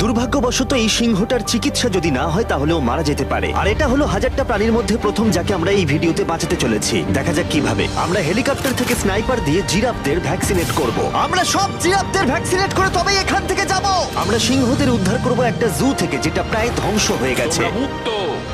দুর্ভাগ্যবশত এই সিংহটার চিকিৎসা যদি না হয় তাহলে ও মারা যেতে পারে। আর এটা হলো হাজারটা প্রাণীর মধ্যে প্রথম যাকে আমরা এই ভিডিওতে বাঁচাতে চলেছি। দেখা যাক কিভাবে। আমরা হেলিকপ্টার থেকে স্নাইপার দিয়ে জিরাফদের ভ্যাকসিনেট করব। আমরা সব জিরাফদের ভ্যাকসিনেট করে তবেই এখান থেকে যাব। আমরা সিংহদের উদ্ধার করব একটা জু থেকে যেটা প্রায় ধ্বংস হয়ে গেছে।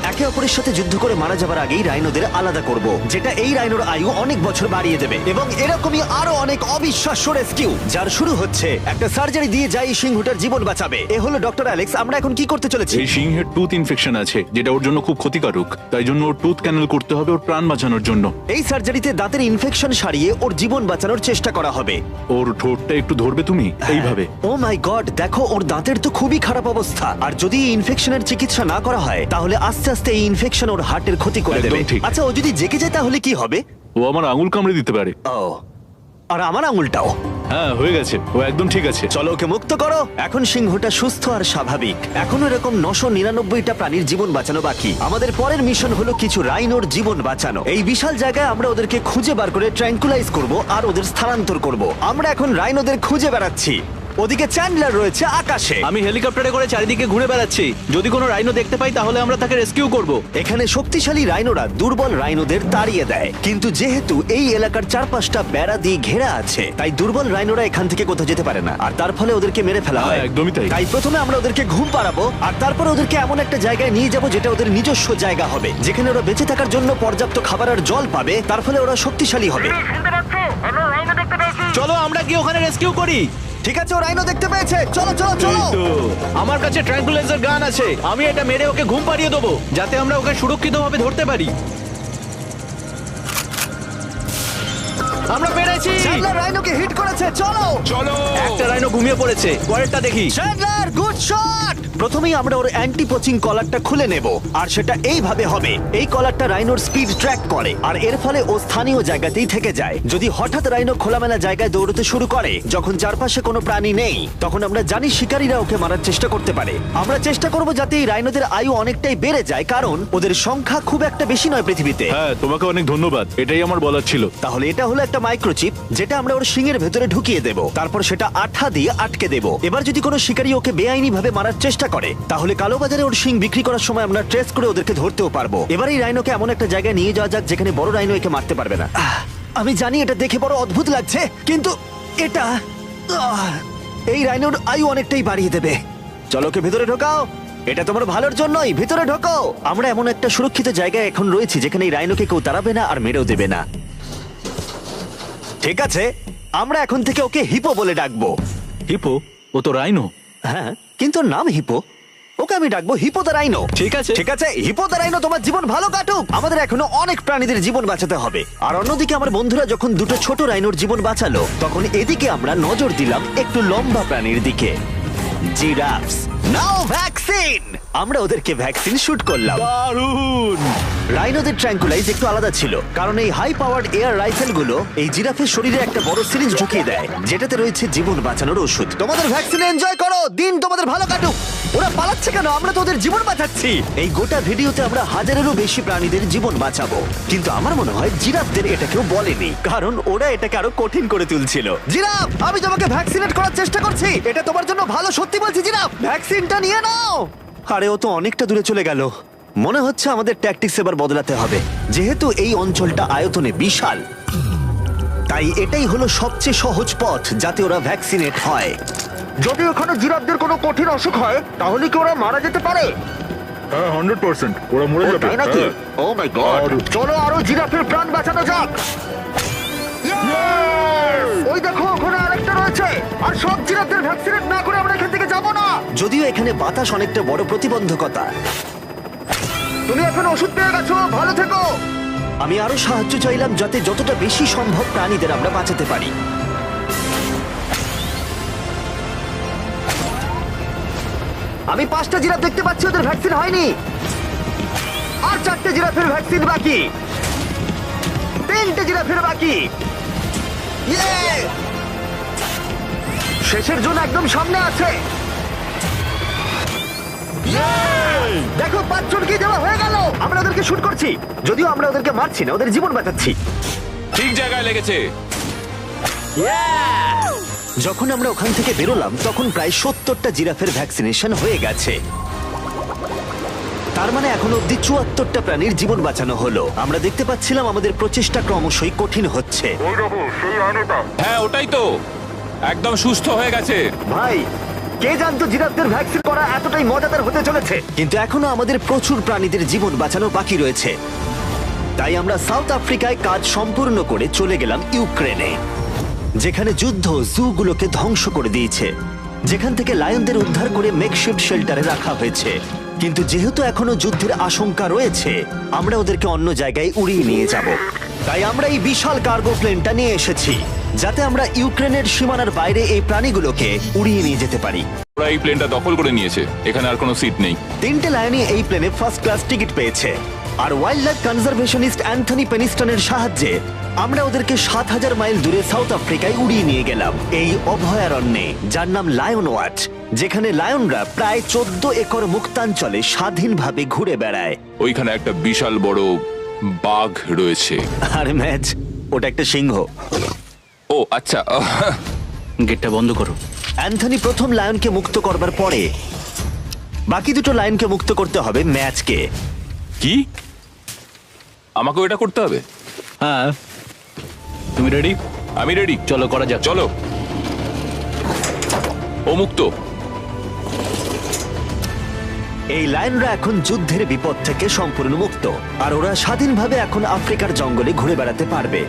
একে অপরের সাথে যুদ্ধ করে মারা যাবার আগেই রাইনোদের আলাদা করব, যেটা এই রাইনোর আয়ু অনেক বছর বাড়িয়ে দেবে। এবং এরকমই আরো অনেক অবিশ্বাস্য রেস্কিউ যার শুরু হচ্ছে একটা সার্জারি দিয়ে যাই সিংহটার জীবন বাঁচাবে। এ হলো ডক্টর অ্যালেক্স। আমরা এখন কি করতে চলেছি? এই সিংহের টুথ ইনফেকশন আছে যেটা ওর জন্য খুব ক্ষতিকারক, তাই জন্য ওর টুথ ক্যানেল করতে হবে ওর প্রাণ বাঁচানোর জন্য। এই সার্জারিতে দাঁতের ইনফেকশন সারিয়ে ওর জীবন বাঁচানোর চেষ্টা করা হবে। ওর ঠোঁটটা একটু ধরবে তুমি এইভাবে। ও মাই গড, দেখো ওর দাঁতের তো খুবই খারাপ অবস্থা। আর যদি এই ইনফেকশনের চিকিৎসা না করা হয় তাহলে আস্তে আস্তে এই ইনফেকশন ওর হার্টের ক্ষতি করে একদম দেবে। ঠিক। আচ্ছা, ও যদি জেগে যায় তাহলে কি হবে? ও আমার আঙুল কামড়ে দিতে পারে। ও, আর আমার আঙুলটাও। হ্যাঁ, হয়ে গেছে, ও একদম ঠিক আছে। চলো ওকে মুক্ত করো। এখন সিংহটা সুস্থ আর স্বাভাবিক। এখনো এরকম 999টা প্রাণীর জীবন বাঁচানো বাকি। আমাদের পরের মিশন হলো কিছু রাইনোর জীবন বাঁচানো। এই বিশাল জায়গায় আমরা ওদেরকে খুঁজে বার করে ট্র্যাঙ্কুলাইজ করব আর ওদের স্থানান্তর করব। আমরা এখন রাইনোদের খুঁজে বেড়াচ্ছি। ওদিকে চ্যান্ডলার রয়েছে আকাশে। আমি হেলিকপ্টারে করে চারিদিকে ঘুরে বেড়াচ্ছি। যদি কোনো রাইনো দেখতে পাই তাহলে আমরা তাকে রেস্কিউ করব। এখানে শক্তিশালী রাইনোরা দুর্বল রাইনোদের তাড়িয়ে দেয়, কিন্তু যেহেতু এই এলাকার চারপাশটা বেড়া দিয়ে ঘেরা আছে তাই দুর্বল রাইনোরা এখান থেকে কোথাও যেতে পারে না, আর তার ফলে ওদেরকে মেরে ফেলা হয়। হ্যাঁ, একদমই তাই। তাই প্রথমে আমরা ওদেরকে ঘুম পাড়াবো আর তারপর ওদেরকে এমন একটা জায়গায় নিয়ে যাব যেটা ওদের নিজস্ব জায়গা হবে, যেখানে ওরা বেঁচে থাকার জন্য পর্যাপ্ত খাবার আর জল পাবে। তার ফলে ওরা শক্তিশালী হবে। চলো আমরা গিয়ে ওখানে রেস্কিউ করি। ঠিক আছে, ও রাইনো দেখতে পেয়েছে। চলো চলো চলো। তো আমার কাছে ট্র্যাঙ্কুলাইজার গান আছে, আমি এটা মেরে ওকে ঘুম পাড়িয়ে দেবো যাতে আমরা ওকে সুরক্ষিতভাবে ধরতে পারি। আমরা পেরেছি। চ্যান্ডলার রাইনোকে হিট করেছে। চলো চলো। একটা রাইনো ঘুমিয়ে পড়েছে, পরেরটা দেখি। Chandler, good shot. প্রথমেই আমরা ওর অ্যান্টি পোচিং কলারটা খুলে নেব, আর সেটা এইভাবে হবে। এই কলারটা রাইনোর স্পিড ট্র্যাক করে, আর এর ফলে ও স্থানীয় জায়গাতেই থেকে যায়। যদি হঠাৎ রাইনো খোলামেলা জায়গায় দৌড়তে শুরু করে যখন চারপাশে কোনো প্রাণী নেই, তখন আমরা জানি শিকারীরা ওকে মারার চেষ্টা করতে পারে। আমরা চেষ্টা করব যাতে এই রাইনোদের আয়ু অনেকটাই বেড়ে যায়, কারণ ওদের সংখ্যা খুব একটা বেশি নয় পৃথিবীতে। হ্যাঁ, তোমাকে অনেক ধন্যবাদ, এটাই আমার বলার ছিল। তাহলে এটা হলো একটা মাইক্রোচিপ যেটা আমরা ওর শিঙের ভেতরে ঢুকিয়ে দেব, তারপর সেটা আঠা দিয়ে আটকে দেব। এবার যদি কোনো শিকারী ওকে বেআইনি ভাবে মারার চেষ্টা করে তাহলে কালোবাজারে ওর শিং বিক্রি করার সময় আমরা ট্রেস করে ওদেরকে ধরতেও পারবো। এবার এই রাইনোকে এমন একটা জায়গায় নিয়ে যাওয়া যাক যেখানে বড় রাইনো একে মারতে পারবে না। আমি জানি এটা দেখে বড় অদ্ভুত লাগছে, কিন্তু এটা এই রাইনোর আয়ু অনেকটাই বাড়িয়ে দেবে। চলো ওকে ভেতরে ঢোকাও, এটা তোমার ভালোর জন্যই। ভিতরে ঢোকো। আমরা এমন একটা সুরক্ষিত জায়গায় এখন রয়েছি যেখানে এই রাইনোকে কেউ তাড়াবে না আর মেরেও দেবে না। ঠিক আছে, আমরা এখন থেকে ওকে হিপো বলে ডাকবো। হিপো? ও তো রাইনো। হ্যাঁ, কিন্তু ওর নাম হিপো। ওকে আমি ডাকবো হিপো দ্য রাইনো। ঠিক আছে। ঠিক আছে, হিপো দ্য রাইনো, তোমার জীবন ভালো কাটুক। আমাদের এখনো অনেক প্রাণীদের জীবন বাঁচাতে হবে। আর অন্যদিকে আমার বন্ধুরা যখন দুটো ছোট রাইনোর জীবন বাঁচালো, তখন এদিকে আমরা নজর দিলাম একটু লম্বা প্রাণীর দিকে, জিরাফস। নাও ভ্যাকসিন। আমরা ওদেরকে ভ্যাকসিন শুট করলাম। দারুণ। রাইনোদের ট্র্যাঙ্কুলাইজ একটু আলাদা ছিল, কারণ এই হাই পাওয়ার্ড এয়ার রাইফেলগুলো এই জিরাফের শরীরে একটা বড় সিরিঞ্জ ঢুকিয়ে দেয় যেটাতে রয়েছে জীবন বাঁচানোর ওষুধ। তোমাদের ভ্যাকসিন এনজয় করো, দিন তোমাদের ভালো কাটুক। ওরা পালাচ্ছে কেন? আমরা তো ওদের জীবন বাঁচাচ্ছি। এই গোটা ভিডিওতে আমরা হাজারেরও বেশি প্রাণীদের জীবন বাঁচাবো, কিন্তু আমার মনে হয় জিরাফদের এটা কেউ বলেনি, কারণ ওরা এটাকে আরো কঠিন করে তুলছিল। জিরাফ, আমি তোমাকে ভ্যাকসিনেট করার চেষ্টা করছি, এটা তোমার জন্য ভালো। সত্যি বলছি জিরাফ, ভ্যাকসিনটা নিয়ে নাও। আরে ও তো অনেকটা দূরে চলে গেল। মনে হচ্ছে আমাদের ট্যাকটিক্স এবার বদলাতে হবে। যেহেতু এই অঞ্চলটা আয়তনে বিশাল, তাই এটাই হলো সবচেয়ে সহজ পথ যাতে ওরা ভ্যাকসিনেট হয়। যদি ওখানে জিরাফদের কোনো কঠিন অসুখ হয় তাহলে কি ওরা মারা যেতে পারে? হ্যাঁ, 100% ওরা মরে যাবে। তাই নাকি? ও মাই গড, চলো আরো জিরাফের প্রাণ বাঁচানো যাক। ওই দেখো, ওখানে আরেকটা রয়েছে। আর সব জিরাফদের ভ্যাকসিনেট না করে আমরা এখান থেকে যাব না। যদিও এখানে বাতাস অনেকটা বড় প্রতিবন্ধকতা। তুমি এখন ওষুধ পেয়ে গেছো, ভালো থেকো। আমি আরো সাহায্য চাইলাম যাতে যতটা বেশি সম্ভব প্রাণীদের আমরা বাঁচাতে পারি। আমি 5টা জিরাফ দেখতে পাচ্ছি, ওদের ভ্যাকসিন হয়নি। আর 4টে জিরাফের ভ্যাকসিন বাকি। 3টে জিরাফের বাকি। ইয়ে! শেষের জন্য একদম সামনে আছে। দেখো, 5 জনকে দেওয়া হয়ে গেল। আমরা ওদেরকে শুট করছি, যদিও আমরা ওদেরকে মারছি না, ওদের জীবন বাঁচাচ্ছি। ঠিক জায়গায় লেগেছে। যখন আমরা ওখান থেকে বেরোলাম তখন প্রায় 70টা জিরাফের ভ্যাকসিনেশন হয়ে গেছে। তার মানে এখন অব্দি 74টা প্রাণীর জীবন বাঁচানো হলো। আমরা দেখতে পাচ্ছিলাম আমাদের প্রচেষ্টা ক্রমশই কঠিন হচ্ছে। হ্যাঁ ওটাই তো, একদম সুস্থ হয়ে গেছে। ভাই, কে জানতো জিরাফদের ভ্যাকসিন করা এতটাই মজাদার হতে চলেছে। কিন্তু এখনো আমাদের প্রচুর প্রাণীদের জীবন বাঁচানো বাকি রয়েছে। তাই আমরা সাউথ আফ্রিকায় কাজ সম্পূর্ণ করে চলে গেলাম ইউক্রেনে, যেখানে যুদ্ধ জুগুলোকে ধ্বংস করে দিয়েছে, যেখান থেকে লায়নদের উদ্ধার করে মেকশিফট শেল্টারে রাখা হয়েছে। কিন্তু যেহেতু এখনো যুদ্ধের আশঙ্কা রয়েছে, আমরা ওদেরকে অন্য জায়গায় উড়িয়ে নিয়ে যাব। তাই আমরা এই বিশাল কার্গো প্লেনটা নিয়ে এসেছি, যাতে আমরা ইউক্রেনের সীমানার বাইরে এই প্রাণীগুলোকে উড়িয়ে নিয়ে যেতে পারি। ওরা এই প্লেনটা দখল করে নিয়েছে, এখানে আর কোনো সিট নেই। 3টে লায়নই এই প্লেনে ফার্স্ট ক্লাস টিকিট পেয়েছে। আর ওয়াইল্ড লাইফ কনজারভেশনিস্ট অ্যান্থনি পেনিস্টনের সাহায্যে আমরা ওদেরকে 7000 মাইল দূরে সাউথ আফ্রিকায় উড়িয়ে নিয়ে গেলাম, এই অভয়ারণ্যে, যার নাম লায়ন ওয়াচ, যেখানে লায়নরা প্রায় 14 একর মুক্তাঞ্চলে স্বাধীনভাবে ঘুরে বেড়ায়। ওইখানে একটা বিশাল বড় বাঘ রয়েছে। আর ম্যাচ, ওটা একটা সিংহ। ও আচ্ছা। গেটটা বন্ধ করো। অ্যান্থনি প্রথম লায়নকে মুক্ত করবার পরে বাকি দুটো লায়নকে মুক্ত করতে হবে ম্যাচকে। কি, আমাকে এটা করতে হবে? হ্যাঁ, তুমি রেডি? আমি রেডি। চলো করা যাক। চলো। ও মুক্ত। এই লায়নরা এখন যুদ্ধের বিপদ থেকে সম্পূর্ণ মুক্ত, আর ওরা স্বাধীনভাবে এখন আফ্রিকার জঙ্গলে ঘুরে বেড়াতে পারবে।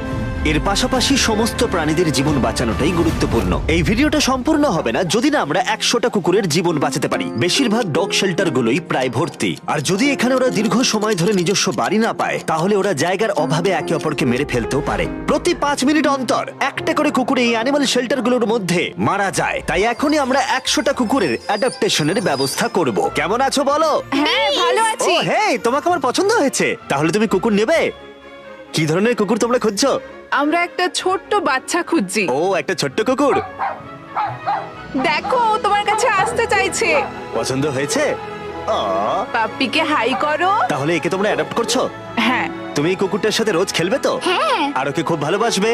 এর পাশাপাশি সমস্ত প্রাণীদের জীবন বাঁচানোটাই গুরুত্বপূর্ণ। এই ভিডিওটা সম্পূর্ণ হবে না যদি না আমরা 100টা কুকুরের জীবন বাঁচাতে পারি। বেশিরভাগ ডগ শেল্টারগুলোই প্রায় ভর্তি, আর যদি এখানে ওরা দীর্ঘ সময় ধরে নিজস্ব বাড়ি না পায়, তাহলে ওরা জায়গার অভাবে একে অপরকে মেরে ফেলতেও পারে। প্রতি 5 মিনিট অন্তর একটা করে কুকুর এই অ্যানিমাল শেল্টারগুলোর মধ্যে মারা যায়। তাই এখনই আমরা 100টা কুকুরের অ্যাডাপ্টেশনের ব্যবস্থা করব। কেমন আছো বলো? হ্যাঁ ভালো ও আছি। হেই, তোমাকে আমার পছন্দ হয়েছে। তাহলে তুমি কুকুর নেবে? কি ধরনের কুকুর তোমরা খুঁজছো? আমরা একটা ছোট্ট বাচ্চা খুঁজছি। ও, একটা ছোট্ট কুকুর। দেখো ও তোমার কাছে আসতে চাইছে। পছন্দ হয়েছে? আ, পাপ্পিকে হাই করো। তাহলে একে তোমরা অ্যাডাপ্ট করছো? হ্যাঁ। তুমি এই কুকুরটার সাথে রোজ খেলবে তো? হ্যাঁ। আর ওকে খুব ভালোবাসবে?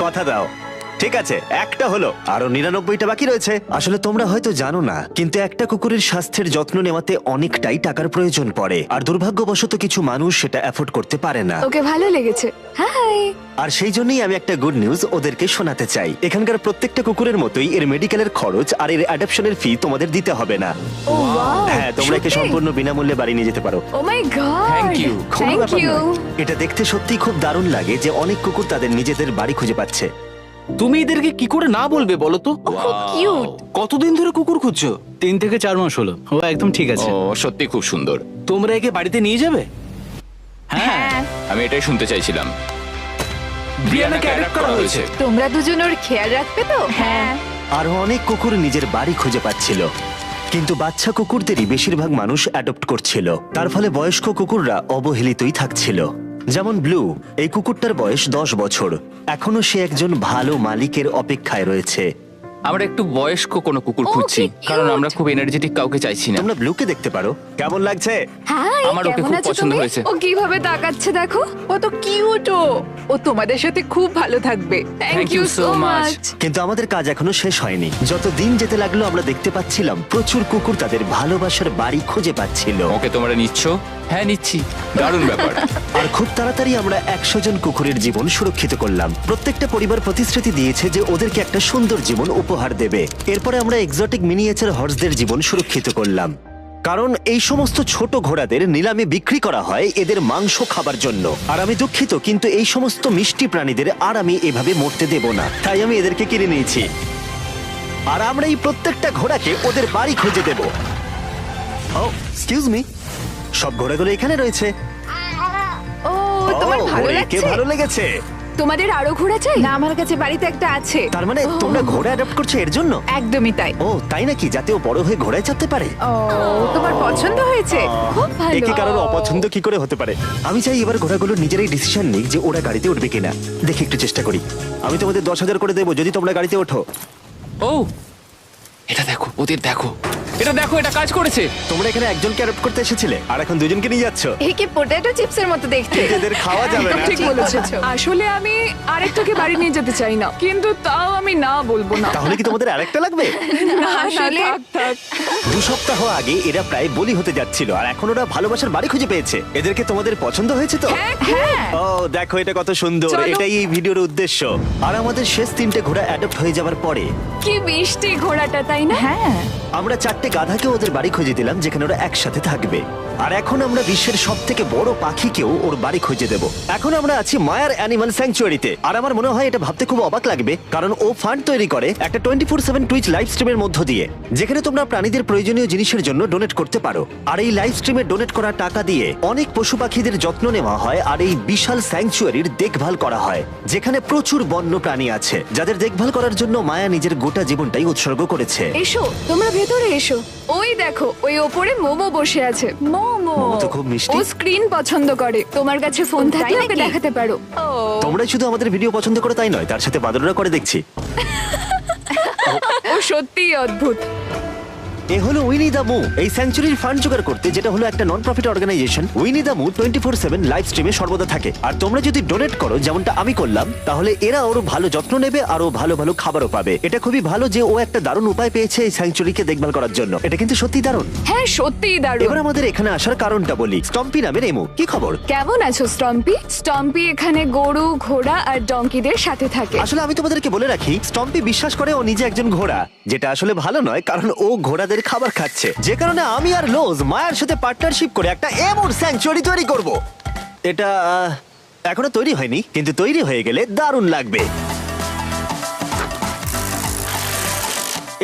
কথা দাও। ঠিক আছে, একটা হলো, আরো 99টা বাকি রয়েছে। আসলে তোমরা হয়তো জানো না, কিন্তু একটা কুকুরের স্বাস্থ্যের যত্ন নেওয়াতে অনেকটাই টাকার প্রয়োজন পড়ে, আর দুর্ভাগ্যবশত কিছু মানুষ সেটা অ্যাফোর্ড করতে পারে না। ওকে ভালো লেগেছে। হাই। আর সেই জন্যই আমি একটা গুড নিউজ ওদেরকে শোনাতে চাই। এখানকার প্রত্যেকটা কুকুরের মতোই এর মেডিকেলের খরচ আর এর অ্যাডপশনের ফি তোমাদের দিতে হবে না। ও ওয়াও। হ্যাঁ, তোমরা একে সম্পূর্ণ বিনামূল্যে বাড়ি নিয়ে যেতে পারো। ও মাই গড। Thank you. কোনো থ্যাংক ব্যাপার ইউ। নয়। এটা দেখতে সত্যি খুব দারুণ লাগে যে অনেক কুকুর তাদের নিজেদের বাড়ি খুঁজে পাচ্ছে। তুমি এদেরকে কি করে না বলবে বলো তো? খুব কিউট। কতদিন ধরে কুকুর খুঁজছো? 3 থেকে 4 মাস হলো। ও একদম ঠিক আছে। ও সত্যি খুব সুন্দর। তোমরা একে বাড়িতে নিয়ে যাবে? হ্যাঁ। আমি এটাই শুনতে চাইছিলাম। ব্রিয়ানাকে adopt করা হয়েছে। তোমরা দুজন ওর খেয়াল রাখবে তো? হ্যাঁ। আরো অনেক কুকুর নিজের বাড়ি খুঁজে পাচ্ছিল, কিন্তু বাচ্চা কুকুরদেরই বেশিরভাগ মানুষ অ্যাডপ্ট করছিল। তার ফলে বয়স্ক কুকুররা অবহেলিতই থাকছিল। যেমন ব্লু, এই কুকুরটার বয়স 10 বছর। এখনো সে একজন ভালো মালিকের অপেক্ষায় রয়েছে। আমরা একটু বয়স্ক কোনো কুকুর ও, খুঁজছি, কি কারণ cute! আমরা খুব এনার্জেটিক কাউকে চাইছি না। তোমরা ব্লুকে দেখতে পারো। কেমন লাগছে? হাই। আমার ওকে কেমন খুব আছো পছন্দ তুমি? হয়েছে। ও কিভাবে তাকাচ্ছে দেখো। ও তো কিউট। ও তোমাদের সাথে খুব ভালো থাকবে। Thank you so much. কিন্তু আমাদের কাজ এখনো শেষ হয়নি। যত দিন যেতে লাগলো আমরা দেখতে পাচ্ছিলাম প্রচুর কুকুর তাদের ভালোবাসার বাড়ি খুঁজে পাচ্ছিল। ওকে তোমরা নিচ্ছ? হ্যাঁ নিচ্ছি। দারুণ ব্যাপার। আর খুব তাড়াতাড়ি আমরা 100 জন কুকুরের জীবন সুরক্ষিত করলাম। প্রত্যেকটা পরিবার প্রতিশ্রুতি দিয়েছে যে ওদেরকে একটা সুন্দর জীবন উপহার দেবে। এরপরে আমরা এক্সোটিক মিনিয়েচার হর্সদের জীবন সুরক্ষিত করলাম, কারণ এই সমস্ত ছোট ঘোড়াদের নিলামে বিক্রি করা হয় এদের মাংস খাবার জন্য। আর আমি দুঃখিত, কিন্তু এই সমস্ত মিষ্টি প্রাণীদের আর আমি এভাবে মরতে দেব না, তাই আমি এদেরকে কিনে নিয়েছি। আর আমরা এই প্রত্যেকটা ঘোড়াকে ওদের বাড়ি খুঁজে দেব। ও এক্সকিউজ মি, সব ঘোড়াগুলো এখানে রয়েছে। ও তোমার ও, ভালো একে লাগছে? ভালো লেগেছে। তোমাদের আরো ঘোড়া চাই? না, আমার কাছে বাড়িতে একটা আছে। তার মানে তোমরা ঘোড়া অ্যাডাপ্ট করছো এর জন্য? একদমই তাই। ও তাই নাকি? যাতে ও বড় হয়ে ঘোড়ায় চাপতে পারে। ও তোমার পছন্দ হয়েছে? খুব ভালো। একে কারোর অপছন্দ কি করে হতে পারে? আমি চাই এবার ঘোড়াগুলো নিজেরাই ডিসিশন নিক যে ওরা গাড়িতে উঠবে কিনা। দেখি একটু চেষ্টা করি। আমি তোমাদের 10,000 করে দেবো যদি তোমরা গাড়িতে ওঠো। ও এটা দেখো, ওদের দেখো। এটা দেখো, এটা কাজ করেছে। তোমরা এখানে একজনকে অ্যাডপ্ট করতে এসেছিলে আর এখন দুজনকে নিয়ে যাচ্ছ। একে পটেটো চিপসের মতো দেখতে। এদের খাওয়া যাবে না। ঠিক বলেছো। আসলে আমি আরেকটাকে বাড়ি নিয়ে যেতে চাই না, কিন্তু তাও আমি না বলবো না। তাহলে কি তোমাদের আরেকটা লাগবে? আসলে থাক। 2 সপ্তাহ আগে এরা প্রায় বলি হতে যাচ্ছিল আর এখন ওরা ভালোবাসার বাড়ি খুঁজে পেয়েছে। এদেরকে তোমাদের পছন্দ হয়েছে তো? হ্যাঁ। ও দেখো এটা কত সুন্দর। চলো। এটাই এই ভিডিওর উদ্দেশ্য। আর আমাদের শেষ 3টে ঘোড়া অ্যাডপ্ট হয়ে যাওয়ার পরে কি মিষ্টি ঘোড়াটা, তাই না? হ্যাঁ। আমরা 4টে গাধাকে ওদের বাড়ি খুঁজে দিলাম যেখানে ওরা একসাথে থাকবে। আর এখন আমরা বিশ্বের সবথেকে বড় পাখিকেও ওর বাড়ি খুঁজে দেব। এখন আমরা আছি মায়ার অ্যানিমাল স্যাংচুয়ারিতে। আর আমার মনে হয় এটা ভাবতে খুব অবাক লাগবে, কারণ ও ফান্ড তৈরি করে একটা 24/7 টুইচ লাইভ স্ট্রিমের মধ্য দিয়ে, যেখানে তোমরা প্রাণীদের প্রয়োজনীয় জিনিসের জন্য ডোনেট করতে পারো। আর এই লাইভ স্ট্রিমে ডোনেট করা টাকা দিয়ে অনেক পশু পাখিদের যত্ন নেওয়া হয় আর এই বিশাল স্যাংচুয়ারির দেখভাল করা হয়, যেখানে প্রচুর বন্য প্রাণী আছে যাদের দেখভাল করার জন্য মায়া নিজের গোটা জীবনটাই উৎসর্গ করেছে। এসো, তোমরা ভেতরে এসো। ওই দেখো, ওই ওপরে মোমো বসে আছে। মোমো মোমো তো খুব মিষ্টি। ও স্ক্রিন পছন্দ করে। তোমার কাছে ফোন থাকলে ওকে দেখাতে পারো। তোমরা শুধু আমাদের ভিডিও পছন্দ করে তাই নয়, তার সাথে বাদররা করে দেখছি। ও সত্যিই অদ্ভুত। এ হলো উইনি দ্য মু, এই স্যাংচুরির ফান্ড জোগাড় করতে, যেটা হলো একটা নন প্রফিট অর্গানাইজেশন। উইনি দ্য মু 24/7 লাইভ স্ট্রিমে সর্বদা থাকে। আর তোমরা যদি ডোনেট করো যেমনটা আমি করলাম, তাহলে এরা ওর ভালো যত্ন নেবে আর ও ভালো ভালো খাবারও পাবে। এটা খুবই ভালো যে ও একটা দারুণ উপায় পেয়েছে এই স্যাংচুরিকে দেখভাল করার জন্য। এটা কিন্তু সত্যি দারুণ। হ্যাঁ, সত্যিই দারুণ। এবার আমাদের এখানে আসার কারণটা বলি। স্টম্পি নামের এমু, কি খবর? কেমন আছো স্টম্পি? স্টম্পি এখানে গরু, ঘোড়া আর ডঙ্কিদের সাথে থাকে। আসলে আমি তোমাদেরকে বলে রাখি, স্টম্পি বিশ্বাস করে ও নিজে একজন ঘোড়া, যেটা আসলে ভালো নয়, কারণ ও ঘোড়াদের খাবার খাচ্ছে। যে কারণে আমি আর লোজ মায়ের সাথে পার্টনারশিপ করে একটা এমন স্যাংচুয়ারি তৈরি করব। এটা এখনো তৈরি হয়নি, কিন্তু তৈরি হয়ে গেলে দারুণ লাগবে।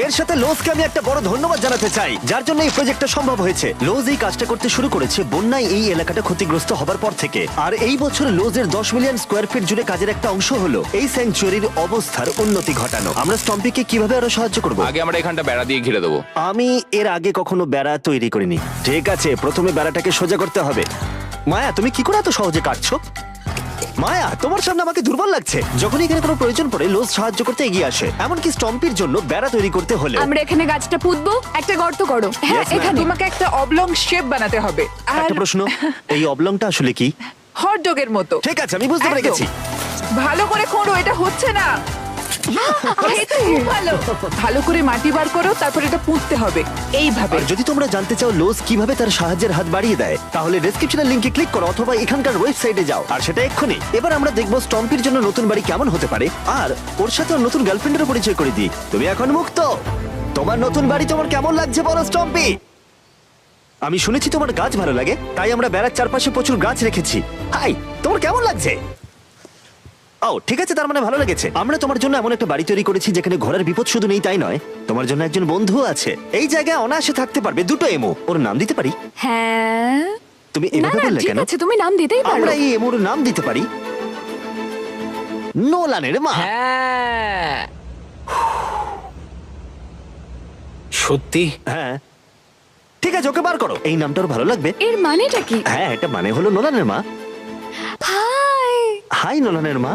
এর সাথে লোজকে আমি একটা বড় ধন্যবাদ জানাতে চাই, যার জন্য এই প্রজেক্টটা সম্ভব হয়েছে। লোজ এই কাজটা করতে শুরু করেছে বন্যায় এই এলাকাটা ক্ষতিগ্রস্ত হবার পর থেকে। আর এই বছর লোজের 10 মিলিয়ন স্কোয়ার ফিট জুড়ে কাজের একটা অংশ হলো এই স্যাংচুয়ারির অবস্থার উন্নতি ঘটানো। আমরা স্টম্পিকে কিভাবে আরো সাহায্য করব? আগে আমরা এখানটা বেড়া দিয়ে ঘিরে দেবো। আমি এর আগে কখনো বেড়া তৈরি করিনি। ঠিক আছে, প্রথমে বেড়াটাকে সোজা করতে হবে। মায়া, তুমি কি করে এত সহজে কাটছো? মায়া, তোমার সামনে আমাকে দুর্বল লাগছে। যখন এখানে কোনো প্রয়োজন পড়ে লোজ সাহায্য করতে এগিয়ে আসে, এমনকি স্টম্পির জন্য বেড়া তৈরি করতে হলে। আমরা এখানে গাছটা পুঁতবো, একটা গর্ত করো। হ্যাঁ, Yes, ma'am. এখানে। তোমাকে একটা অবলং শেপ বানাতে হবে। আর একটা প্রশ্ন, এই অবলংটা আসলে কি? হট ডগের মতো। ঠিক আছে, আমি বুঝতে পেরে একদম। গেছি। ভালো করে খোঁড়ো, এটা হচ্ছে না। এটা খুব ভালো। ভালো করে মাটি বার করো, তারপর এটা পুঁততে হবে এইভাবে। আর যদি তোমরা জানতে চাও লোজ কিভাবে তার সাহায্যের হাত বাড়িয়ে দেয়, তাহলে ডেসক্রিপশনের লিংকে ক্লিক করো অথবা এখানকার ওয়েবসাইটে যাও, আর সেটা এক্ষুনি। এবার আমরা দেখবো স্টম্পির জন্য নতুন বাড়ি কেমন হতে পারে, আর ওর সাথে ওর নতুন গার্লফ্রেন্ডেরও পরিচয় করে দিই। তুমি এখন মুক্ত। তোমার নতুন বাড়ি তোমার কেমন লাগছে বলো স্টম্পি? আমি শুনেছি তোমার গাছ ভালো লাগে, তাই আমরা বেড়ার চারপাশে প্রচুর গাছ রেখেছি। হাই, তোমার কেমন লাগছে? ও ঠিক আছে, তার মানে ভালো লেগেছে। আমরা তোমার জন্য এমন একটা বাড়ি তৈরি করেছি যেখানে ঘোড়ার বিপদ শুধু নেই তাই নয়, তোমার জন্য একজন বন্ধু আছে। এই জায়গায় অনায়াসে থাকতে পারবে 2টো এমো। ওর নাম দিতে পারি? হ্যাঁ। তুমি না এভাবে না, বললে ঠিক কেন? আছে, তুমি নাম দিতেই পারো। আমরা এই এমোর নাম দিতে পারি নোলানের মা। হ্যাঁ, সত্যি হ্যাঁ ঠিক আছে, ওকে বার করো। এই নামটা ওর ভালো লাগবে। এর মানেটা কি? হ্যাঁ, এটা মানে হলো নোলানের মা। হাই। হাই নোলানের মা।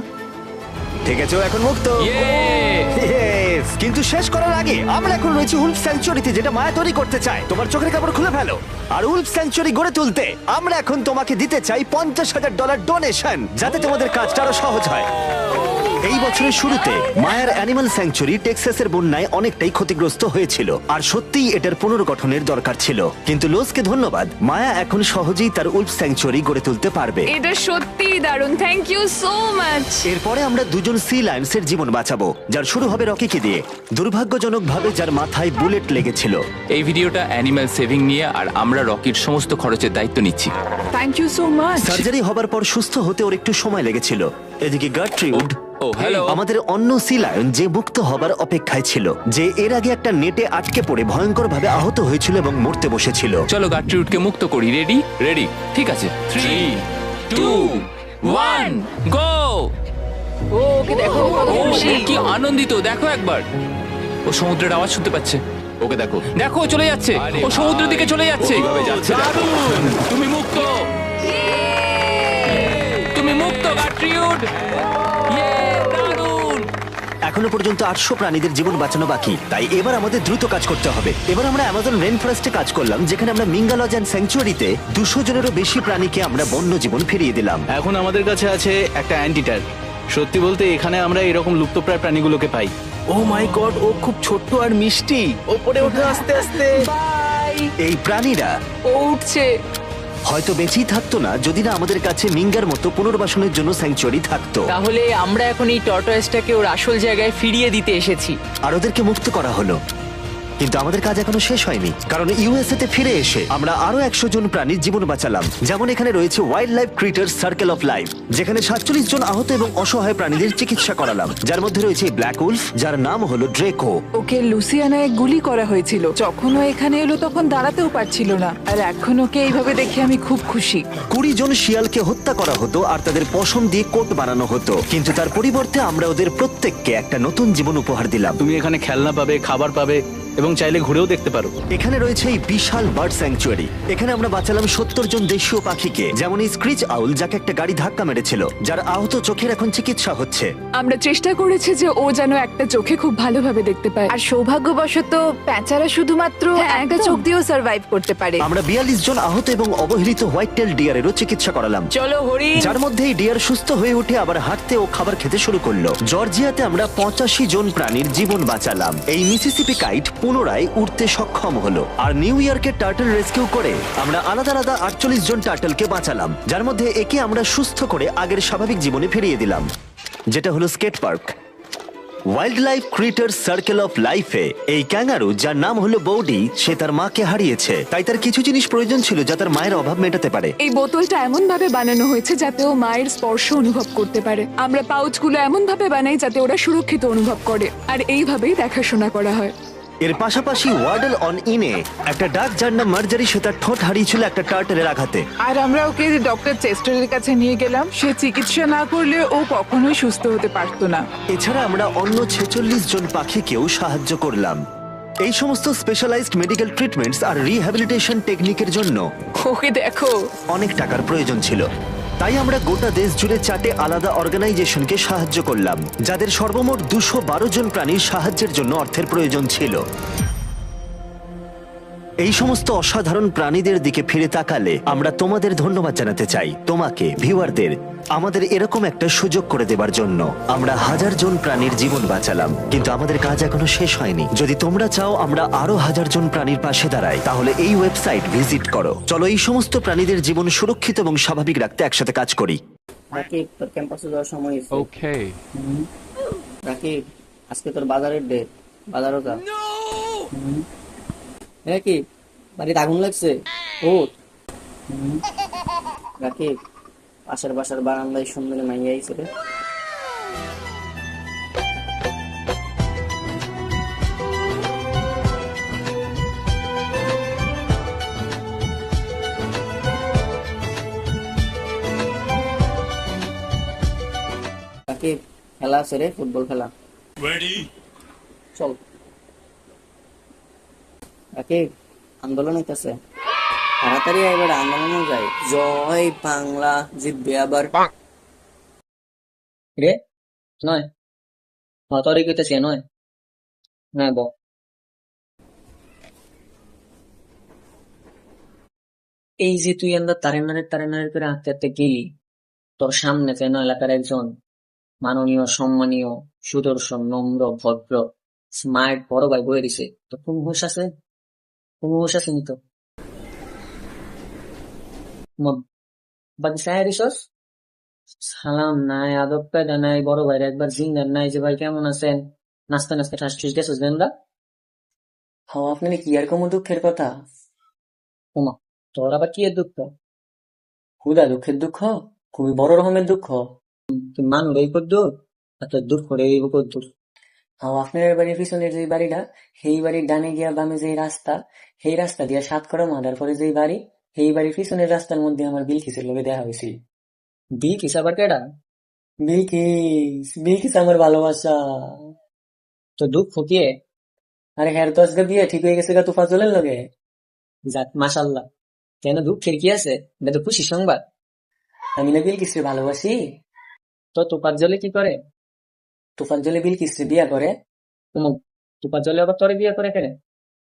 ঠিক আছে, ও এখন মুক্ত। Yay! Yes! কিন্তু শেষ করার আগে আমরা এখন রয়েছি উলফ স্যাংচুয়ারিতে, যেটা মায়া তৈরি করতে চায়। তোমার চোখের কাপড় খুলে ফেলো। আর উলফ স্যাংচুয়ারি গড়ে তুলতে আমরা এখন তোমাকে দিতে চাই $50,000 ডোনেশন, যাতে তোমাদের কাজটা আরো সহজ হয়। এই বছরের শুরুতে মায়ার অ্যানিমাল স্যাংচুয়ারি টেক্সাসের বন্যায় অনেকটাই ক্ষতিগ্রস্ত হয়েছিল, আর সত্যিই এটার পুনর্গঠনের দরকার ছিল। কিন্তু লোজকে ধন্যবাদ, মায়া এখন সহজেই তার উলফ স্যাংচুয়ারি গড়ে তুলতে পারবে। এটা সত্যিই দারুণ। Thank you so much. এরপরে আমরা দুজন সি লায়ন্সের জীবন বাঁচাবো, যার শুরু হবে রকিকে দিয়ে, দুর্ভাগ্যজনকভাবে যার মাথায় বুলেট লেগেছিল। এই ভিডিওটা অ্যানিম্যাল সেভিং নিয়ে, আর আমরা রকির সমস্ত খরচের দায়িত্ব নিচ্ছি। Thank you so much. Surgery হবার পর সুস্থ হতে ওর একটু সময় লেগেছিল। এদিকে গার্ট্রিউড, ও হ্যালো, আমাদের অন্য সি লায়ন, যে মুক্ত হবার অপেক্ষায় ছিল, যে এর আগে একটা নেটে আটকে পড়ে ভয়ঙ্করভাবে আহত হয়েছিল এবং মরতে বসেছিল। চলো গাট্রিউডকে মুক্ত করি। রেডি? রেডি, ঠিক আছে। 3, 2, 1, গো! ও, ওকে দেখো কত ও খুশি। কি আনন্দিত, দেখো একবার। ও সমুদ্রের আওয়াজ শুনতে পাচ্ছে। ওকে দেখো। দেখো, ও চলে যাচ্ছে। ও সমুদ্রের দিকে চলে যাচ্ছে। কিভাবে যাচ্ছে দেখো। দারুণ! তুমি মুক্ত। তুমি মুক্ত গাট্রিউড। ইয়ে, দারুণ! এখনো পর্যন্ত 800 প্রাণীদের জীবন বাঁচানো বাকি, তাই এবার আমাদের দ্রুত কাজ করতে হবে। এবার আমরা অ্যামাজন রেন ফরেস্টে কাজ করলাম, যেখানে আমরা মিঙ্গালজ অ্যান্ড স্যাংচুয়ারিতে 200 জনেরও বেশি প্রাণীকে আমরা বন্য জীবন ফিরিয়ে দিলাম। এখন আমাদের কাছে আছে একটা অ্যান্টিটার। সত্যি বলতে এখানে আমরা এরকম লুপ্তপ্রায় প্রাণীগুলোকে পাই। ও মাই গড, ও খুব ছোট্ট আর মিষ্টি। ওপরে ওঠে আস্তে আস্তে। বাই। এই প্রাণীরা ও উঠছে। হয়তো বেঁচেই থাকতো না যদি না আমাদের কাছে মিঙ্গার মতো পুনর্বাসনের জন্য স্যাংচুয়ারি থাকতো। তাহলে আমরা এখন এই টর্টয়েসটাকে ওর আসল জায়গায় ফিরিয়ে দিতে এসেছি। আর ওদেরকে মুক্ত করা হলো। কিন্তু আমাদের কাজ এখনো শেষ হয়নি, কারণ ইউএসএ তে ফিরে এসে আমরা আরো 100 জন প্রাণীর জীবন বাঁচালাম। যেমন এখানে রয়েছে wild life critter circle of life, যেখানে 47 জন আহত এবং অসহায় প্রাণীদের চিকিৎসা করালাম, যার মধ্যে রয়েছে ব্ল্যাক উলফ, যার নাম হলো ড্রেকো। ওকে লুসিয়ানায় গুলি করা হয়েছিল। যখন ও এখানে এলো তখন দাঁড়াতেও পারছিল না, আর এখন ওকে এইভাবে দেখে আমি খুব খুশি। 20 জন শিয়ালকে হত্যা করা হতো আর তাদের পশম দিয়ে কোট বানানো হতো, কিন্তু তার পরিবর্তে আমরা ওদের প্রত্যেককে একটা নতুন জীবন উপহার দিলাম। তুমি এখানে খেলনা পাবে, খাবার পাবে এবং চাইলে ঘুরেও দেখতে পারো। এখানে রয়েছে এই বিশাল বার্ড স্যাংচুয়ারি। এখানে আমরা বাঁচালাম 70 জন দেশীয় পাখিকে, যেমন এই স্ক্রিচ আউল, যাকে একটা গাড়ি ধাক্কা মেরেছিল, যার আহত চোখের এখন চিকিৎসা হচ্ছে। আমরা চেষ্টা করেছি যে ও যেন একটা চোখে খুব ভালোভাবে দেখতে পায়। আর সৌভাগ্যবশত প্যাঁচারা শুধুমাত্র হ্যাঁ, একটা একদম। চোখ দিয়েও সার্ভাইভ করতে পারে। আমরা 42 জন আহত এবং অবহেলিত হোয়াইট টেল ডিয়ারেরও চিকিৎসা করালাম, চলো হরিণ। যার মধ্যে এই ডিয়ার সুস্থ হয়ে উঠে আবার হাঁটতে ও খাবার খেতে শুরু করলো। জর্জিয়াতে আমরা 85 জন প্রাণীর জীবন বাঁচালাম। এই মিসিসিপি কাইট পুনরায় উঠতে সক্ষম হলো। আর নিউ ইয়র্কে টার্টল রেস্কিউ করে আমরা আলাদা আলাদা 48 জন টার্টলকে বাঁচালাম, যার মধ্যে একে আমরা সুস্থ করে আগের স্বাভাবিক জীবনে ফিরিয়ে দিলাম, যেটা হলো skate park. Wildlife critter circle of লাইফে এই ক্যাঙ্গারু, যার নাম হলো বৌডি, সে তার মাকে হারিয়েছে, তাই তার কিছু জিনিস প্রয়োজন ছিল যা তার মায়ের অভাব মেটাতে পারে। এই বোতলটা এমন ভাবে বানানো হয়েছে যাতে ও মায়ের স্পর্শ অনুভব করতে পারে। আমরা পাউচগুলো এমন ভাবে বানাই যাতে ওরা সুরক্ষিত অনুভব করে, আর এইভাবেই দেখাশোনা করা হয়। এর পাশাপাশি ওয়ার্ডল অন ইনে একটা ডাক, যার নাম মার্জারি, সে তার ঠোঁট হারিয়েছিল একটা টার্টেলের আঘাতে। আর আমরা ওকে ডক্টর চেস্টারের কাছে নিয়ে গেলাম। সে চিকিৎসা না করলে ও কখনোই সুস্থ হতে পারতো না। এছাড়া আমরা অন্য 46 জন পাখিকেও সাহায্য করলাম। এই সমস্ত স্পেশালাইজড মেডিকেল ট্রিটমেন্টস আর রিহ্যাবিলিটেশন টেকনিকের জন্য ওকে দেখো। অনেক টাকার প্রয়োজন ছিল, তাই আমরা গোটা দেশ জুড়ে 4টে আলাদা অর্গানাইজেশনকে সাহায্য করলাম, যাদের সর্বমোট 212 জন প্রাণীর সাহায্যের জন্য অর্থের প্রয়োজন ছিল। এই সমস্ত অসাধারণ প্রাণীদের দিকে ফিরে তাকালে আমরা তোমাদের ধন্যবাদ জানাতে চাই, তোমাকে ভিউয়ারদের, আমাদের এরকম একটা সুযোগ করে দেবার জন্য। আমরা 1000 জন প্রাণীর জীবন বাঁচালাম, কিন্তু আমাদের কাজ এখনো শেষ হয়নি। যদি তোমরা চাও আমরা আরো 1000 জন প্রাণীর পাশে দাঁড়াই, তাহলে এই ওয়েবসাইট ভিজিট করো। চলো এই সমস্ত প্রাণীদের জীবন সুরক্ষিত এবং স্বাভাবিক রাখতে একসাথে কাজ করি। রাকিব, তোর ক্যাম্পাসে যাওয়ার সময় হয়েছে। ওকে রাকিব, আজকে তোর বাজারের ডে, বাজারও যা। রাকিব, বাড়িতে আগুন লাগছে, ওঠ। রাকিব, পাশের বাসার বারান্দায় সুন্দরী মাইয়া আইছে রে। রাকিব, খেলা আছে রে, ফুটবল খেলা। চল। রাকিব, আন্দোলন হইতেছে, তাড়াতাড়ি এবার আন্দোলনে যাই। জয় বাংলা জিতবে আবার। রে নয়, তরি কইতেছে নয়। হ্যাঁ বল। এই যে তুই আমরা তারেনারে করে আঁকতে আঁকতে গেলি, তোর সামনে যেন এলাকার একজন মাননীয়, সম্মানীয়, সুদর্শন, নম্র, ভদ্র, স্মার্ট বড় ভাই বয়ে দিছে। তো কোন হুঁশ আছে? কোন হুঁশ আছে নি তো? বাকি সাহেব রিসোর্স সালাম নাই, আদব কায়দা নাই, বড় ভাইরা একবার জিঙ্গার নাই যে ভাই কেমন আছেন, নাস্তা নাস্তা ঠাস ঠুস গেছিস বেন্দা। হ্যাঁ, আপনার কি আর কোনো দুঃখের কথা? ওমা, তোর আবার কি এর দুঃখ? খুদা দুঃখের দুঃখ, খুবই বড় রকমের দুঃখ। তুই মানুষ এই কদ্দুর, আর তোর দুঃখ রে এই কদ্দুর। হ্যাঁ, আপনার বাড়ির পিছনের যে বাড়িটা, সেই বাড়ির ডানে গিয়া বামে যে রাস্তা, সেই রাস্তা দিয়া 7 করা মাদার পরে যে বাড়ি, সেই বাড়ির পিছনের রাস্তার মধ্যে আমার বিলকিসের লগে দেখা হয়েছিল। বিলকিস আবার কেডা? বিলকিস আমার ভালোবাসা। তো দুঃখ কি? আরে হ্যাঁ, তো আজকে বিয়ে ঠিক হয়ে গেছে গা তুফাজলের লগে। যাক মাশাল্লাহ। কেন দুঃখের কি আছে? এটা তো খুশি সংবাদ। আমি না বিলকিসকে ভালোবাসি। তো তুফাজলে কি করে? তোফাজ্জলে বিলকিসরে বিয়া করে তোফাজ্জলে আবার তোরে বিয়া করে কেন?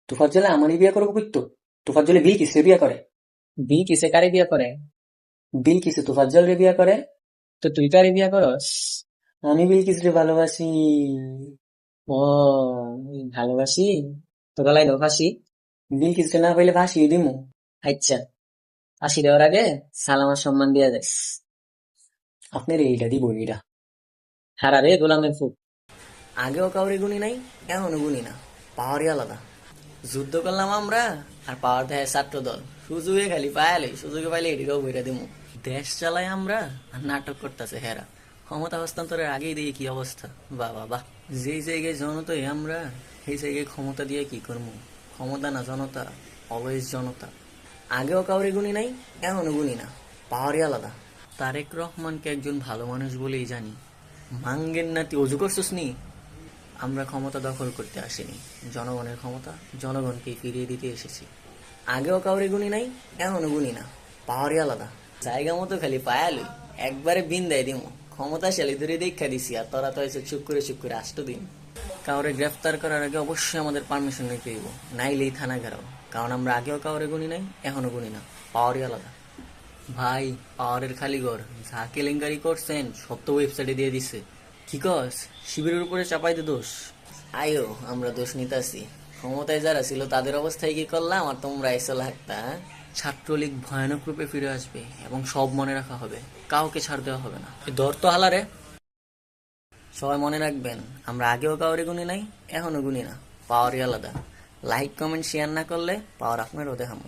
তোফাজ্জলে আমারই বিয়া করবো কইতো? তোফাজ্জলে বিলকিসরে বিয়া করে? বিলকিসে কারে বিয়া করে? বিলকিসে তোফাজ্জলরে বিয়া করে। তো তুই কারে বিয়া করস? আমি বিলকিসরে ভালোবাসি। ও ভালোবাসি, তো গলায় দাও ফাঁসি। বিলকিসরে না পাইলে ফাঁসি দিমু। আচ্ছা, ফাঁসি দেওয়ার আগে সালাম আর সম্মান দিয়া যাস। আপনার এইটা দিব এইটা। হারা রে গোলামের ফুক। আগেও কাউরে গুনি নাই, এমনও গুনি না, পাওয়ারই আলাদা। যুদ্ধ করলাম আমরা আর পাওয়ার দেয় ছাত্র দল। সুযোগে খালি পায়ালে, সুযোগে পাইলে এটিকেও বইটা দিমু। দেশ চালাই আমরা আর নাটক করতেছে হেরা। ক্ষমতা হস্তান্তরের আগেই দিয়ে কি অবস্থা। বাহ বাহ বাহ। যেই জায়গায় জনতাই আমরা, সেই জায়গায় ক্ষমতা দিয়ে কি করবো? ক্ষমতা না জনতা, অলওয়েজ জনতা। আগেও কাউরে গুনি নাই, এমনও গুনি না, পাওয়ারই আলাদা। তারেক রহমানকে একজন ভালো মানুষ বলেই জানি। মাঙ্গের নাতি অজু করছিস নি? আমরা ক্ষমতা দখল করতে আসিনি, জনগণের ক্ষমতা জনগণকে ফিরিয়ে দিতে এসেছি। আগেও কাউরে গুনি নাই, এমনও গুনি না, পাওয়ারই আলাদা। জায়গা মতো খালি পায়ালই, একবারে বিন্দায় দিমু। ক্ষমতাশালী ধরে দেখা দিছি, আর তোরা তো এসে চুপ করে আসতো দিন। কাউরে গ্রেফতার করার আগে অবশ্যই আমাদের পারমিশন নিতে হইব, নাইলেই থানা ঘেরাও। কারণ আমরা আগেও কাউরে গুনি নাই, এখনো গুনি না, পাওয়ারই আলাদা। ভাই, পাওয়ারের খালি ঘর, যা কেলেঙ্কারি করছেন সব তো ওয়েবসাইটে দিয়ে দিছে। কি কস? শিবিরের উপরে চাপাইতে দোষ? আয়ো, আমরা দোষ নিতাছি। ক্ষমতায় যারা ছিল তাদের অবস্থায় কি করলাম, আর তোমরা এসে লাগতা। ছাত্রলীগ ভয়ানক রূপে ফিরে আসবে এবং সব মনে রাখা হবে, কাউকে ছাড় দেওয়া হবে না। ধর তো হালারে। সবাই মনে রাখবেন, আমরা আগেও কাউরে গুনি নাই, এখনো গুনি না, পাওয়ারই আলাদা। লাইক কমেন্ট শেয়ার না করলে পাওয়ার আপনারও দেখাবো।